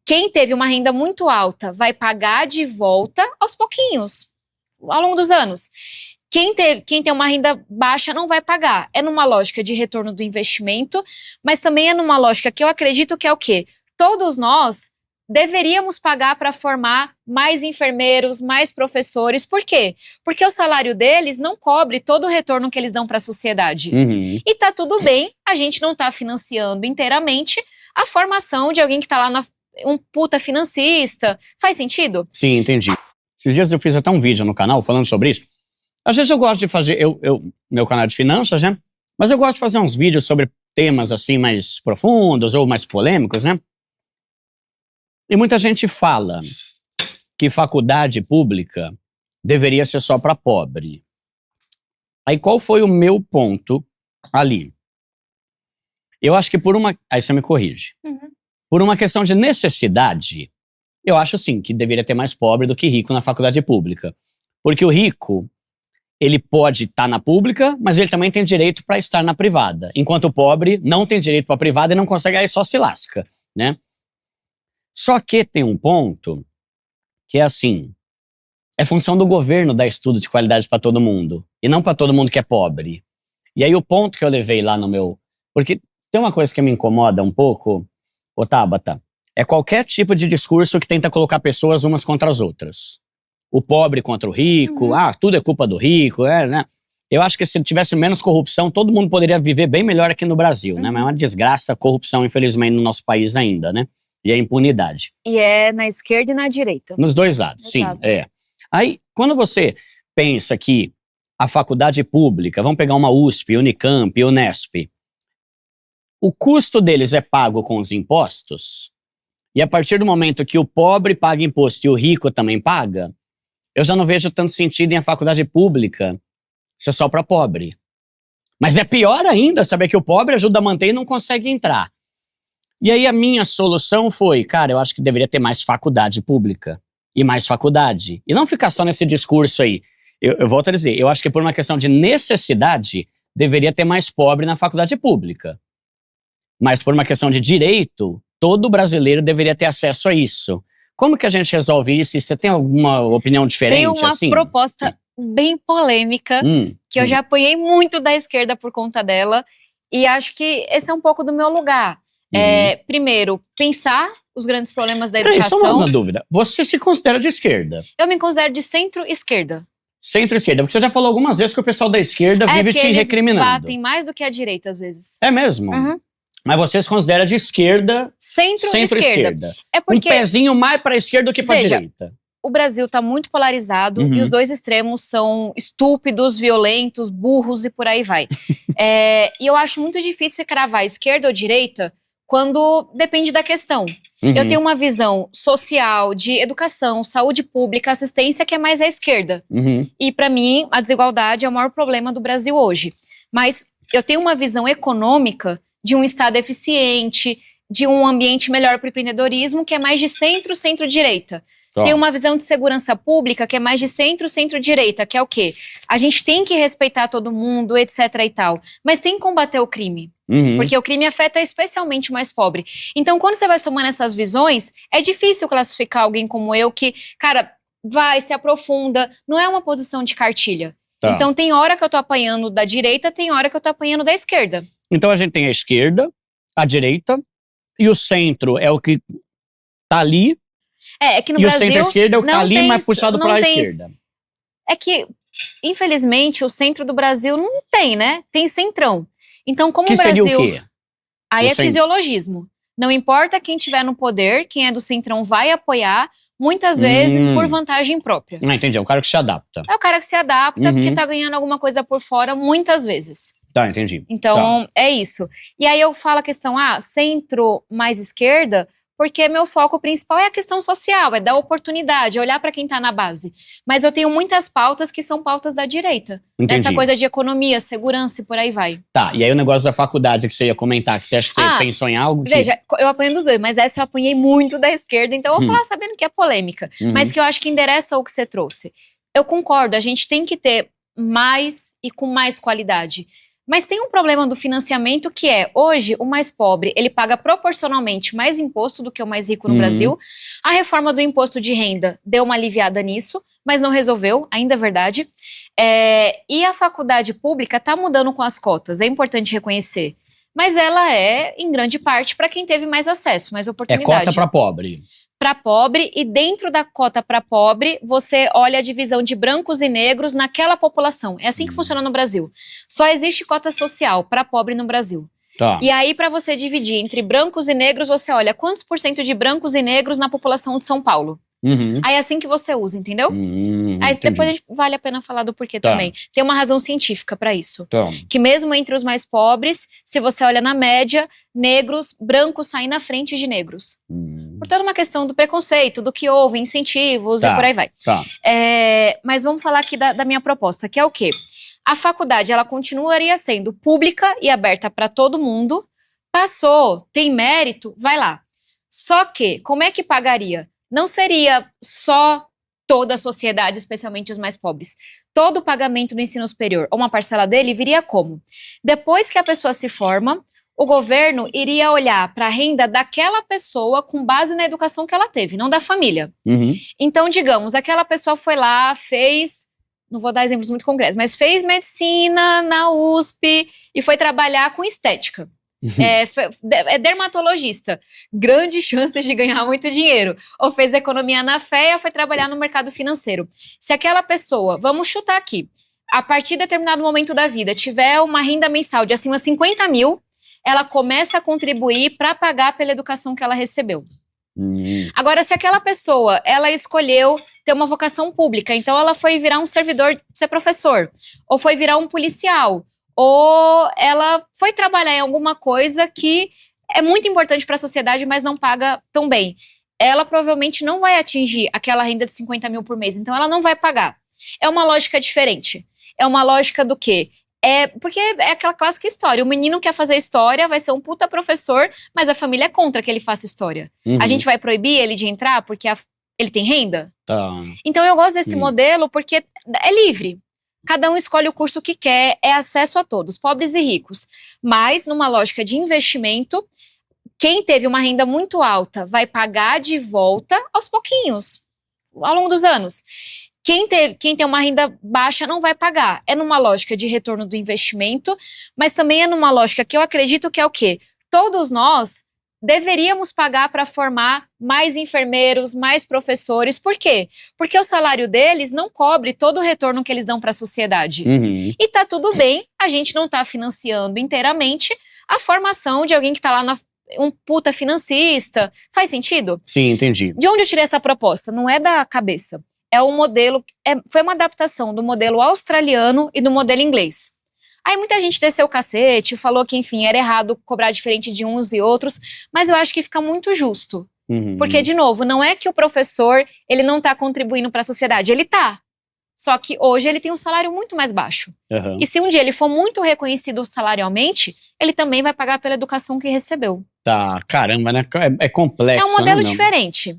Quem teve uma renda muito alta vai pagar de volta aos pouquinhos, ao longo dos anos. Quem tem uma renda baixa não vai pagar. É numa lógica de retorno do investimento, mas também é numa lógica que eu acredito que é o quê? Todos nós deveríamos pagar para formar mais enfermeiros, mais professores. Por quê? Porque o salário deles não cobre todo o retorno que eles dão para a sociedade. E tá tudo bem, a gente não tá financiando inteiramente a formação de alguém que tá lá um puta financista. Faz sentido? Sim, entendi. Esses dias eu fiz até um vídeo no canal falando sobre isso. Às vezes eu gosto de fazer, meu canal é de finanças, né? Mas eu gosto de fazer uns vídeos sobre temas assim mais profundos ou mais polêmicos, né? E muita gente fala que faculdade pública deveria ser só para pobre. Aí qual foi o meu ponto ali? Eu acho que aí você me corrige. Por uma questão de necessidade, eu acho sim que deveria ter mais pobre do que rico na faculdade pública. Porque o rico, ele pode estar na pública, mas ele também tem direito para estar na privada. Enquanto o pobre não tem direito para a privada e não consegue, aí só se lasca, né? Só que tem um ponto que é assim, é função do governo dar estudo de qualidade para todo mundo, e não para todo mundo que é pobre. E aí o ponto que eu levei lá no meu... Porque tem uma coisa que me incomoda um pouco, ô Tabata, é qualquer tipo de discurso que tenta colocar pessoas umas contra as outras. O pobre contra o rico, tudo é culpa do rico, né? Eu acho que se tivesse menos corrupção, todo mundo poderia viver bem melhor aqui no Brasil, né? Mas é uma desgraça a corrupção, infelizmente, no nosso país ainda, né? E a impunidade. E é na esquerda e na direita. Nos dois lados, Exato. Sim, é. Aí, quando você pensa que a faculdade pública, vamos pegar uma USP, Unicamp, Unesp, o custo deles é pago com os impostos, e a partir do momento que o pobre paga imposto e o rico também paga, eu já não vejo tanto sentido em a faculdade pública ser só para pobre. Mas é pior ainda saber que o pobre ajuda a manter e não consegue entrar. E aí a minha solução foi, cara, eu acho que deveria ter mais faculdade pública. E mais faculdade. E não ficar só nesse discurso aí. Eu volto a dizer, eu acho que por uma questão de necessidade, deveria ter mais pobre na faculdade pública. Mas por uma questão de direito, todo brasileiro deveria ter acesso a isso. Como que a gente resolve isso? E você tem alguma opinião diferente? Tem uma assim? proposta bem polêmica, que eu já apoiei muito da esquerda por conta dela. E acho que esse é um pouco do meu lugar. Primeiro, pensar os grandes problemas da educação. Só uma dúvida. Você se considera de esquerda? Eu me considero de centro-esquerda. Centro-esquerda, porque você já falou algumas vezes que o pessoal da esquerda vive te recriminando. Batem mais do que a direita, às vezes. É mesmo? Mas você se considera de esquerda, centro-esquerda. É porque... Um pezinho mais para a esquerda do que para a direita. O Brasil está muito polarizado e os dois extremos são estúpidos, violentos, burros e por aí vai. E eu acho muito difícil cravar esquerda ou direita quando depende da questão. Eu tenho uma visão social, de educação, saúde pública, assistência, que é mais à esquerda. E para mim, a desigualdade é o maior problema do Brasil hoje. Mas eu tenho uma visão econômica de um Estado eficiente, de um ambiente melhor para o empreendedorismo, que é mais de centro-direita. Tem uma visão de segurança pública que é mais de centro-direita, que é o quê? A gente tem que respeitar todo mundo, etc e tal, mas tem que combater o crime. Porque o crime afeta especialmente o mais pobre. Então, quando você vai somando essas visões, é difícil classificar alguém como eu que, cara, vai, se aprofunda, não é uma posição de cartilha. Então, tem hora que eu tô apanhando da direita, tem hora que eu tô apanhando da esquerda. Então, a gente tem a esquerda, a direita, e o centro é o que tá ali. É que no Brasil... E o centro-esquerda é o que tá ali, mas puxado para a esquerda. É que, infelizmente, o centro do Brasil não tem, né? Tem centrão. Então, como o Brasil... seria o quê? Aí é fisiologismo. Não importa quem tiver no poder, quem é do centrão vai apoiar, muitas vezes por vantagem própria. Entendi, é o cara que se adapta. É o cara que se adapta porque tá ganhando alguma coisa por fora, muitas vezes. Tá, entendi. Então, é isso. E aí eu falo a questão, centro mais esquerda, porque meu foco principal é a questão social, é dar oportunidade, é olhar para quem tá na base. Mas eu tenho muitas pautas que são pautas da direita. Entendi. Essa coisa de economia, segurança e por aí vai. Tá, e aí o negócio da faculdade que você ia comentar, que você acha que você pensou em algo que... Veja, eu apanho dos dois, mas essa eu apanhei muito da esquerda, então eu vou falar sabendo que é polêmica. Mas que eu acho que endereça o que você trouxe. Eu concordo, a gente tem que ter mais e com mais qualidade. Mas tem um problema do financiamento que é, hoje, o mais pobre, ele paga proporcionalmente mais imposto do que o mais rico no Brasil. A reforma do imposto de renda deu uma aliviada nisso, mas não resolveu, ainda é verdade. E a faculdade pública está mudando com as cotas, é importante reconhecer. Mas ela é, em grande parte, para quem teve mais acesso, mais oportunidade. É cota para pobre. Para pobre, e dentro da cota para pobre, você olha a divisão de brancos e negros naquela população. É assim que funciona no Brasil. Só existe cota social para pobre no Brasil. Tá. E aí, para você dividir entre brancos e negros, você olha quantos por cento de brancos e negros na população de São Paulo. Aí é assim que você usa, entendeu? Aí depois vale a pena falar do porquê também. Tem uma razão científica para isso. Que mesmo entre os mais pobres, se você olha na média, brancos saem na frente de negros. Por toda uma questão do preconceito, do que houve, incentivos e por aí vai. Mas vamos falar aqui da minha proposta, que é o quê? A faculdade, ela continuaria sendo pública e aberta para todo mundo. Passou, tem mérito, vai lá. Só que, como é que pagaria? Não seria só toda a sociedade, especialmente os mais pobres. Todo o pagamento do ensino superior, ou uma parcela dele, viria como? Depois que a pessoa se forma, o governo iria olhar para a renda daquela pessoa com base na educação que ela teve, não da família. Então, digamos, aquela pessoa foi lá, fez, não vou dar exemplos muito concretos, mas fez medicina na USP e foi trabalhar com estética. É dermatologista, grandes chances de ganhar muito dinheiro. Ou fez economia na FEA, foi trabalhar no mercado financeiro. Se aquela pessoa, vamos chutar aqui, a partir de determinado momento da vida, tiver uma renda mensal de acima de 50 mil, ela começa a contribuir para pagar pela educação que ela recebeu. Agora, se aquela pessoa, ela escolheu ter uma vocação pública, então ela foi virar um servidor, ser professor, ou foi virar um policial, ou ela foi trabalhar em alguma coisa que é muito importante para a sociedade, mas não paga tão bem. Ela provavelmente não vai atingir aquela renda de 50 mil por mês, então ela não vai pagar. É uma lógica diferente. É uma lógica do quê? Porque é aquela clássica história. O menino quer fazer história, vai ser um puta professor, mas a família é contra que ele faça história. A gente vai proibir ele de entrar porque ele tem renda? Então eu gosto desse modelo porque é livre. Cada um escolhe o curso que quer, é acesso a todos, pobres e ricos. Mas, numa lógica de investimento, quem teve uma renda muito alta vai pagar de volta aos pouquinhos, ao longo dos anos. Quem tem uma renda baixa não vai pagar. É numa lógica de retorno do investimento, mas também é numa lógica que eu acredito que é o quê? Todos nós deveríamos pagar para formar mais enfermeiros, mais professores. Por quê? Porque o salário deles não cobre todo o retorno que eles dão para a sociedade. E tá tudo bem, a gente não tá financiando inteiramente a formação de alguém que tá lá um puta financista. Faz sentido? Sim, entendi. De onde eu tirei essa proposta? Não é da cabeça. É um modelo, foi uma adaptação do modelo australiano e do modelo inglês. Aí muita gente desceu o cacete, falou que, enfim, era errado cobrar diferente de uns e outros, mas eu acho que fica muito justo. Porque, de novo, não é que o professor, ele não tá contribuindo para a sociedade, ele tá. Só que hoje ele tem um salário muito mais baixo. E se um dia ele for muito reconhecido salarialmente, ele também vai pagar pela educação que recebeu. Caramba, né? É complexo. É um modelo diferente.